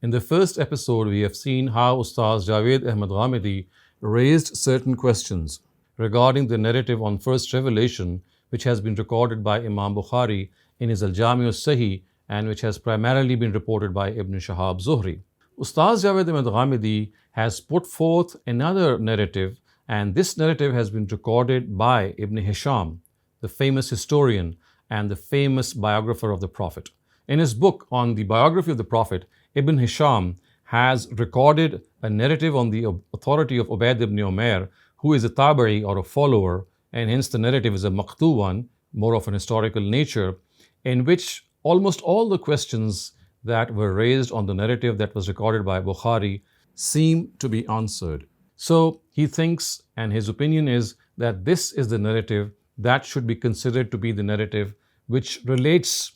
In the first episode, we have seen how Ustaz Javed Ahmad Ghamidi raised certain questions regarding the narrative on first revelation, which has been recorded by Imam Bukhari in his Al-Jami' al-Sahih and which has primarily been reported by Ibn Shihab Zuhri. Ustaz Javed Ahmad Ghamidi has put forth another narrative, and this narrative has been recorded by Ibn Hisham, the famous historian and the famous biographer of the Prophet. In his book on the biography of the Prophet, Ibn Hisham has recorded a narrative on the authority of Ubayd ibn Umair, who is a tabi'i or a follower, and hence the narrative is a maqtu one, more of an historical nature, in which almost all the questions that were raised on the narrative that was recorded by Bukhari seem to be answered. So he thinks, and his opinion is, that this is the narrative that should be considered to be the narrative which relates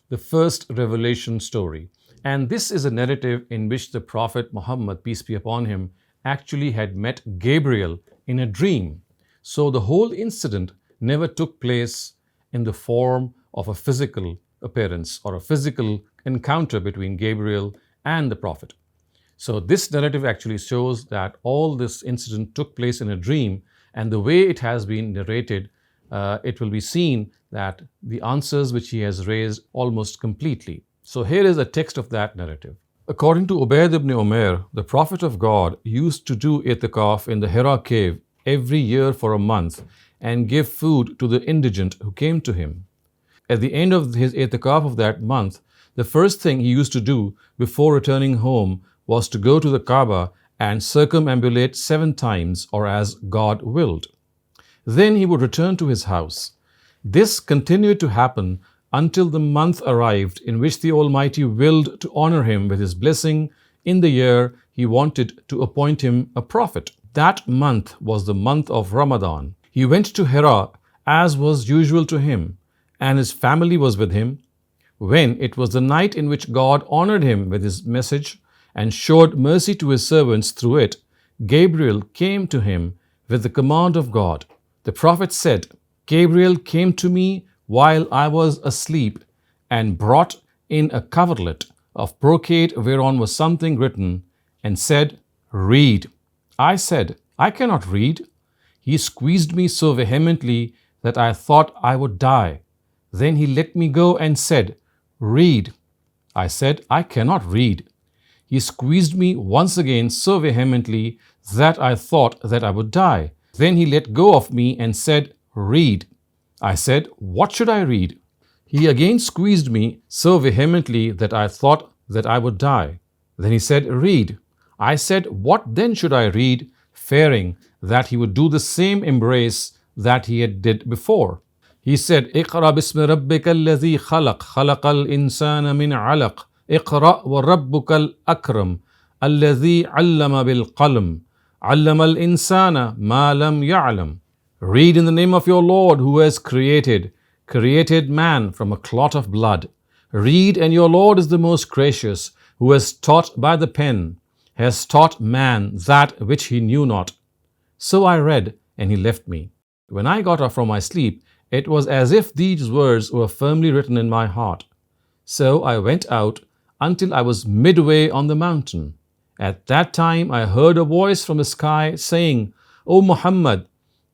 the first revelation story. And this is a narrative in which the Prophet Muhammad, peace be upon him, actually had met Gabriel in a dream. So the whole incident never took place in the form of a physical appearance or a physical encounter between Gabriel and the Prophet. So this narrative actually shows that all this incident took place in a dream, and the way it has been narrated, it will be seen that the answers which he has raised almost completely. So here is a text of that narrative. According to Ubayd ibn Umair, the Prophet of God used to do itikaf in the Hira cave every year for a month and give food to the indigent who came to him. At the end of his itikaf of that month, the first thing he used to do before returning home was to go to the Kaaba and circumambulate 7 times, or as God willed. Then he would return to his house. This continued to happen until the month arrived in which the Almighty willed to honor him with his blessing in the year he wanted to appoint him a prophet. That month was the month of Ramadan. He went to Hira as was usual to him, and his family was with him. When it was the night in which God honored him with his message and showed mercy to his servants through it, Gabriel came to him with the command of God. The Prophet said, "Gabriel came to me while I was asleep and brought in a coverlet of brocade whereon was something written, and said, 'Read.' I said, 'I cannot read.' He squeezed me so vehemently that I thought I would die. Then he let me go and said, 'Read.' I said, 'I cannot read.' He squeezed me once again so vehemently that I thought that I would die. Then he let go of me and said, 'Read.' I said, 'What should I read?' He again squeezed me so vehemently that I thought that I would die. Then he said, 'Read.' I said, 'What then should I read?' fearing that he would do the same embrace that he had did before. He said, 'Iqra bismi rabbika alladhi khalaq, khalaqal insana min alaq, Iqra wa rabbukal akram, alladhi allama bil qalam, allamal insana ma lam ya'lam.' Read in the name of your Lord who has created man from a clot of blood. Read, and your Lord is the most gracious, who has taught by the pen, has taught man that which he knew not. So I read, and he left me. When I got up from my sleep, it was as if these words were firmly written in my heart. So I went out until I was midway on the mountain. At that time I heard a voice from the sky saying, 'O Muhammad,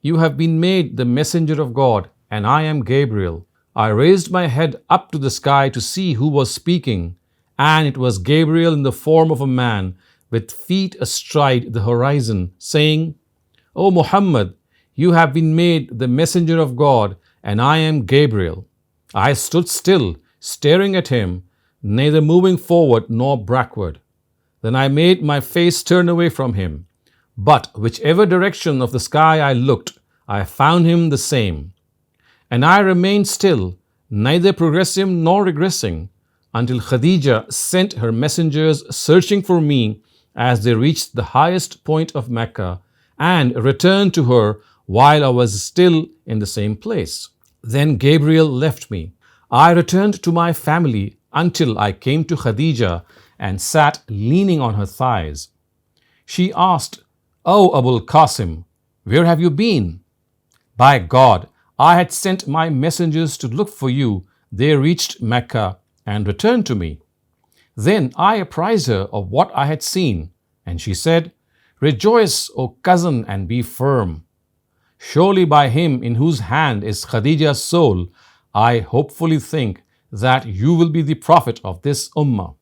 you have been made the messenger of God, and I am Gabriel.' I raised my head up to the sky to see who was speaking, and it was Gabriel in the form of a man, with feet astride the horizon, saying, 'O Muhammad, you have been made the messenger of God, and I am Gabriel.' I stood still, staring at him, neither moving forward nor backward. Then I made my face turn away from him. But whichever direction of the sky I looked, I found him the same. And I remained still, neither progressing nor regressing, until Khadija sent her messengers searching for me as they reached the highest point of Mecca, and returned to her while I was still in the same place. Then Gabriel left me. I returned to my family until I came to Khadija and sat leaning on her thighs. She asked, "O Abul Qasim, where have you been?" "By God, I had sent my messengers to look for you. They reached Mecca and returned to me." Then I apprised her of what I had seen, and she said, Rejoice, O cousin, and be firm. Surely by him in whose hand is Khadija's soul, I hopefully think that you will be the prophet of this ummah.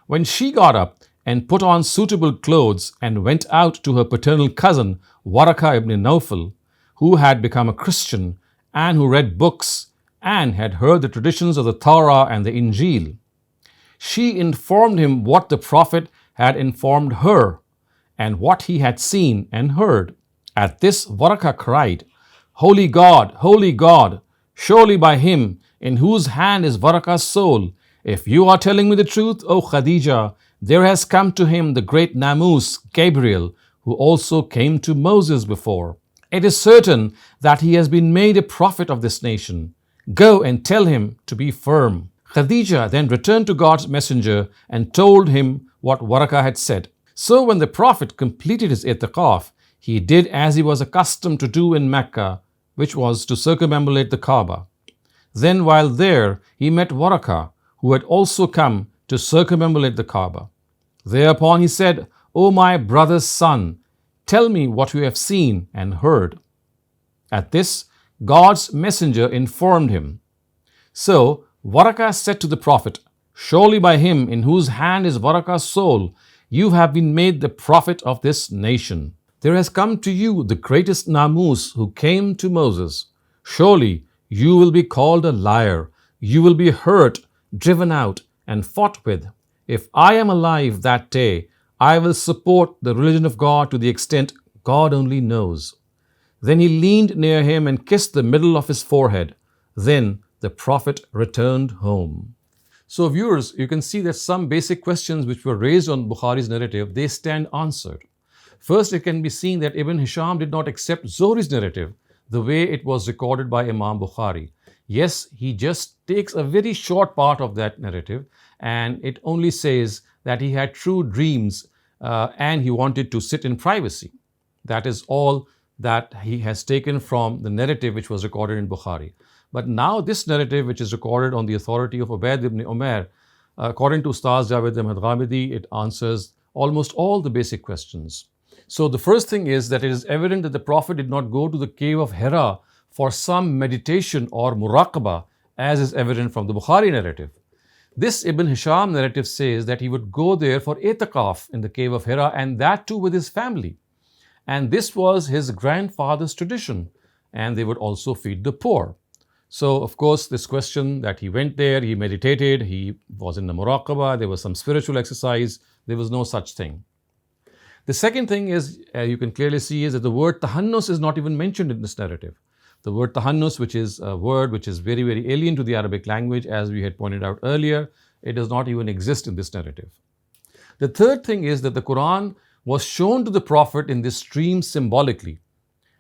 When she got up and put on suitable clothes and went out to her paternal cousin, Waraka ibn Nawfal, who had become a Christian and who read books and had heard the traditions of the Torah and the Injil, she informed him what the Prophet had informed her and what he had seen and heard. At this, Waraka cried, Holy God, surely by him in whose hand is Waraka's soul, if you are telling me the truth, O Khadija, there has come to him the great Namus, Gabriel, who also came to Moses before. It is certain that he has been made a prophet of this nation. Go and tell him to be firm. Khadija then returned to God's messenger and told him what Waraka had said. So when the Prophet completed his i'tiqaf, he did as he was accustomed to do in Mecca, which was to circumambulate the Kaaba. Then while there, he met Waraka, who had also come to circumambulate the Kaaba. Thereupon he said, O my brother's son, tell me what you have seen and heard. At this, God's messenger informed him. So Waraka said to the Prophet, Surely by him in whose hand is Waraka's soul, you have been made the prophet of this nation. There has come to you the greatest Namus who came to Moses. Surely you will be called a liar. You will be hurt, driven out, and fought with. If I am alive that day, I will support the religion of God to the extent God only knows. Then he leaned near him and kissed the middle of his forehead. Then the Prophet returned home. So viewers, you can see that some basic questions which were raised on Bukhari's narrative, they stand answered. First, it can be seen that Ibn Hisham did not accept Zuhri's narrative the way it was recorded by Imam Bukhari. Yes, he just takes a very short part of that narrative and it only says that he had true dreams and he wanted to sit in privacy. That is all that he has taken from the narrative which was recorded in Bukhari. But now this narrative, which is recorded on the authority of Ubayd ibn Umair, according to Ustaz Javed Ahmad Ghamidi, it answers almost all the basic questions. So the first thing is that it is evident that the Prophet did not go to the cave of Hira for some meditation or muraqabah, as is evident from the Bukhari narrative. This Ibn Hisham narrative says that he would go there for i'tiqaf in the cave of Hira, and that too with his family. And this was his grandfather's tradition, and they would also feed the poor. So, of course, this question that he went there, he meditated, he was in the muraqabah, there was some spiritual exercise, there was no such thing. The second thing is, you can clearly see, is that the word tahannus is not even mentioned in this narrative. The word tahannus, which is a word which is very, very alien to the Arabic language, as we had pointed out earlier, it does not even exist in this narrative. The third thing is that the Quran was shown to the Prophet in this dream symbolically.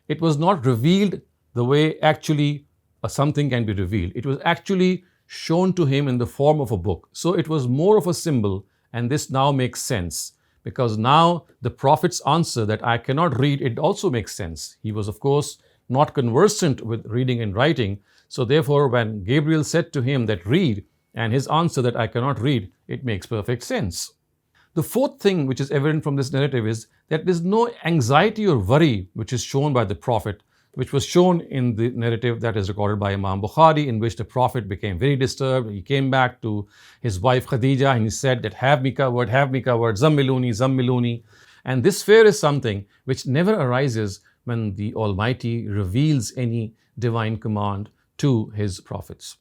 It was not revealed the way actually something can be revealed. It was actually shown to him in the form of a book. So it was more of a symbol, and this now makes sense. Because now the Prophet's answer that I cannot read, it also makes sense. He was, of course, not conversant with reading and writing. So therefore, when Gabriel said to him that read, and his answer that I cannot read, it makes perfect sense. The fourth thing which is evident from this narrative is that there is no anxiety or worry which is shown by the Prophet, which was shown in the narrative that is recorded by Imam Bukhari, in which the Prophet became very disturbed. He came back to his wife Khadija and he said that have me covered, zammiluni, zammiluni. And this fear is something which never arises when the Almighty reveals any divine command to his prophets.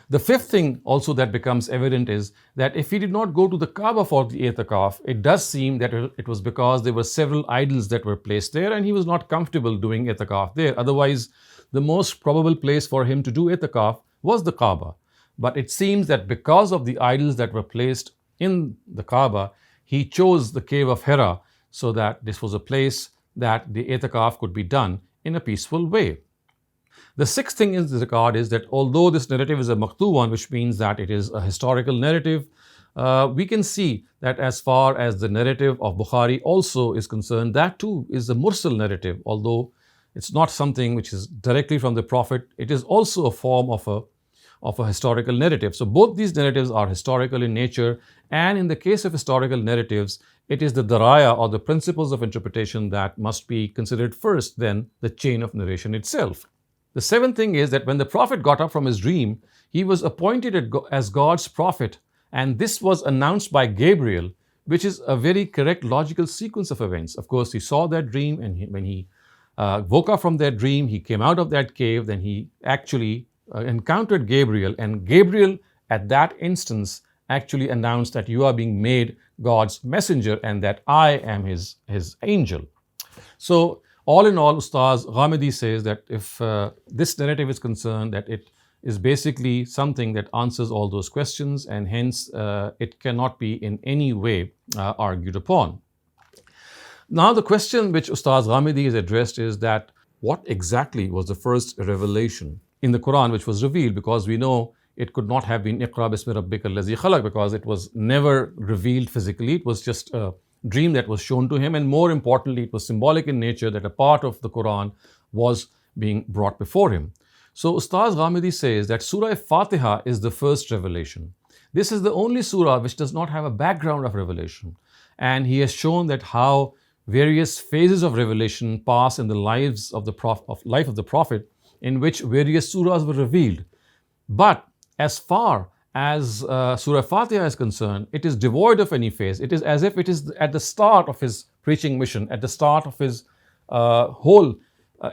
The fifth thing also that becomes evident is that if he did not go to the Kaaba for the i'tiqaf, it does seem that it was because there were several idols that were placed there and he was not comfortable doing i'tiqaf there. Otherwise, the most probable place for him to do i'tiqaf was the Kaaba. But it seems that because of the idols that were placed in the Kaaba, he chose the cave of Hira so that this was a place that the i'tiqaf could be done in a peaceful way. The sixth thing in this regard is that although this narrative is a maktu one, which means that it is a historical narrative, we can see that as far as the narrative of Bukhari also is concerned, that too is a mursal narrative. Although it's not something which is directly from the Prophet, it is also a form of of a historical narrative. So both these narratives are historical in nature, and in the case of historical narratives, it is the daraya or the principles of interpretation that must be considered first, then the chain of narration itself. The seventh thing is that when the Prophet got up from his dream, he was appointed as God's prophet, and this was announced by Gabriel, which is a very correct logical sequence of events. Of course, he saw that dream, and when he woke up from that dream, he came out of that cave, then he actually encountered Gabriel, and Gabriel at that instance actually announced that you are being made God's messenger and that I am his angel. So all in all, Ustaz Ghamidi says that if this narrative is concerned, that it is basically something that answers all those questions, and hence it cannot be in any way argued upon. Now the question which Ustaz Ghamidi has addressed is that what exactly was the first revelation in the Quran which was revealed, because we know it could not have been Iqra bismi rabbika allazi khalaq, because it was never revealed physically. It was just a dream that was shown to him, and more importantly, it was symbolic in nature, that a part of the Quran was being brought before him. So Ustaz Ghamidi says that Surah Fatiha is the first revelation. This is the only surah which does not have a background of revelation, and he has shown that how various phases of revelation pass in the life of the Prophet, in which various surahs were revealed. But as far as Surah Fatiha is concerned, it is devoid of any phase. It is as if it is at the start of his preaching mission, at the start of his whole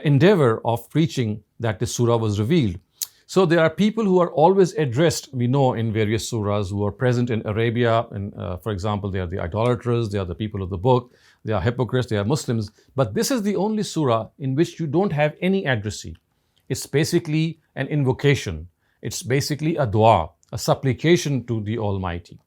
endeavor of preaching, that this surah was revealed. So there are people who are always addressed, we know, in various surahs, who are present in Arabia, and for example, they are the idolaters, they are the people of the book, they are hypocrites, they are Muslims. But this is the only surah in which you don't have any addressee. It's basically an invocation. It's basically a dua, a supplication to the Almighty.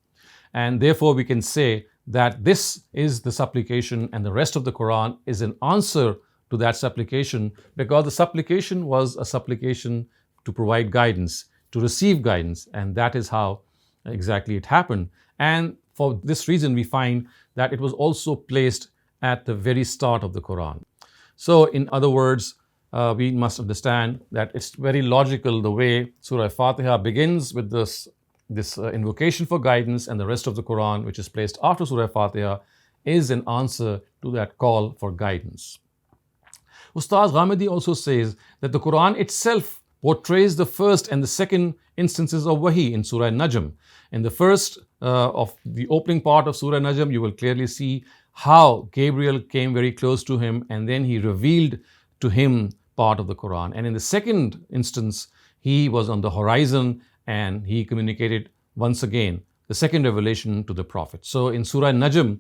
And therefore we can say that this is the supplication, and the rest of the Quran is an answer to that supplication, because the supplication was a supplication to provide guidance, to receive guidance, and that is how exactly it happened. And for this reason we find that it was also placed at the very start of the Quran. So in other words, we must understand that it's very logical the way Surah Fatiha begins with this invocation for guidance, and the rest of the Quran, which is placed after Surah Fatiha, is an answer to that call for guidance. Ustaz Ghamidi also says that the Quran itself portrays the first and the second instances of Wahi in Surah Najm. In the first of the opening part of Surah Najm, you will clearly see how Gabriel came very close to him, and then he revealed to him part of the Quran. And in the second instance, he was on the horizon and he communicated once again the second revelation to the Prophet. So in Surah Najm,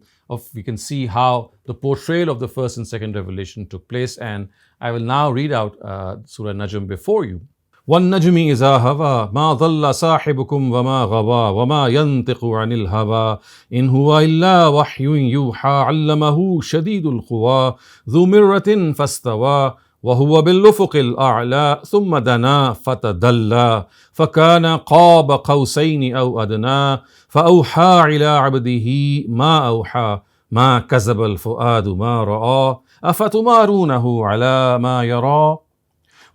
we can see how the portrayal of the first and second revelation took place, and I will now read out Surah Najm before you. وَالنَّجْمِ إِذَا هَوَى مَا ضَلَّ صَاحِبُكُمْ وَمَا غَوَى وَمَا يَنطِقُ عَنِ الْهَوَى إِنْ هُوَ إِلَّا وَحْيٌ يُوحَى عَلَّمَهُ شَدِيدُ الْقُوَى ذُو مِرَّةٍ فَاسْتَوَى وهو بالأفق الأعلى ثم دنا فتدلى فكان قاب قوسين أو أدنى فأوحى إلى عبده ما أوحى ما كذب الفؤاد ما رأى أفتمارونه على ما يرى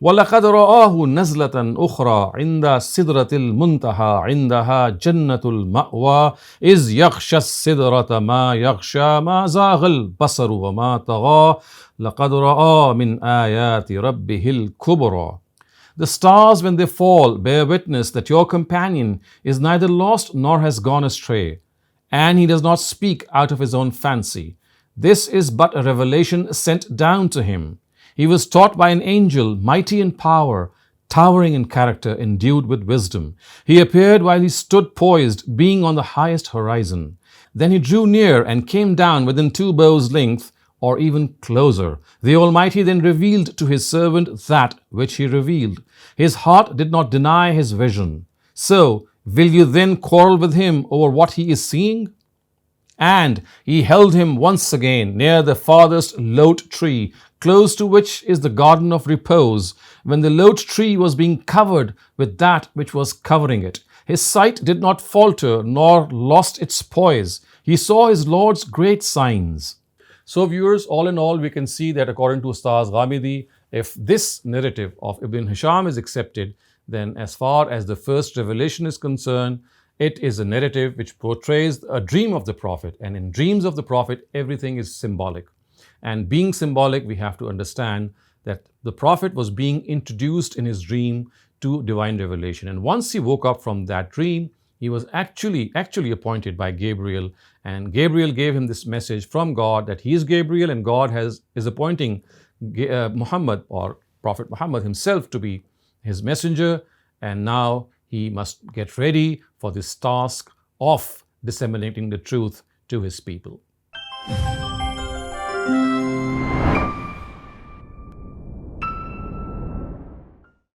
ولقد رآه نزلة أخرى عند سدرة المنتهى عندها جنة المأوى إذ يغشى السدرة ما يغشى ما زاغ البصر وما طغى لقد رأى من آيات ربه الكبرى. The stars, when they fall, bear witness that your companion is neither lost nor has gone astray, and he does not speak out of his own fancy. This is but a revelation sent down to him. He was taught by an angel, mighty in power, towering in character, endued with wisdom. He appeared while he stood poised, being on the highest horizon. Then he drew near and came down within 2 bows' length, or even closer. The Almighty then revealed to his servant that which he revealed. His heart did not deny his vision. So, will you then quarrel with him over what he is seeing? And he held him once again near the farthest lote tree, close to which is the garden of repose, when the lote tree was being covered with that which was covering it. His sight did not falter nor lost its poise. He saw his Lord's great signs. So viewers, all in all, we can see that according to Ustaz Ghamidi, if this narrative of Ibn Hisham is accepted, then as far as the first revelation is concerned, it is a narrative which portrays a dream of the Prophet. And in dreams of the Prophet, everything is symbolic. And being symbolic, we have to understand that the Prophet was being introduced in his dream to divine revelation. And once he woke up from that dream, he was actually appointed by Gabriel, and Gabriel gave him this message from God that he is Gabriel and God is appointing Muhammad, or Prophet Muhammad himself, to be his messenger, and now he must get ready for this task of disseminating the truth to his people.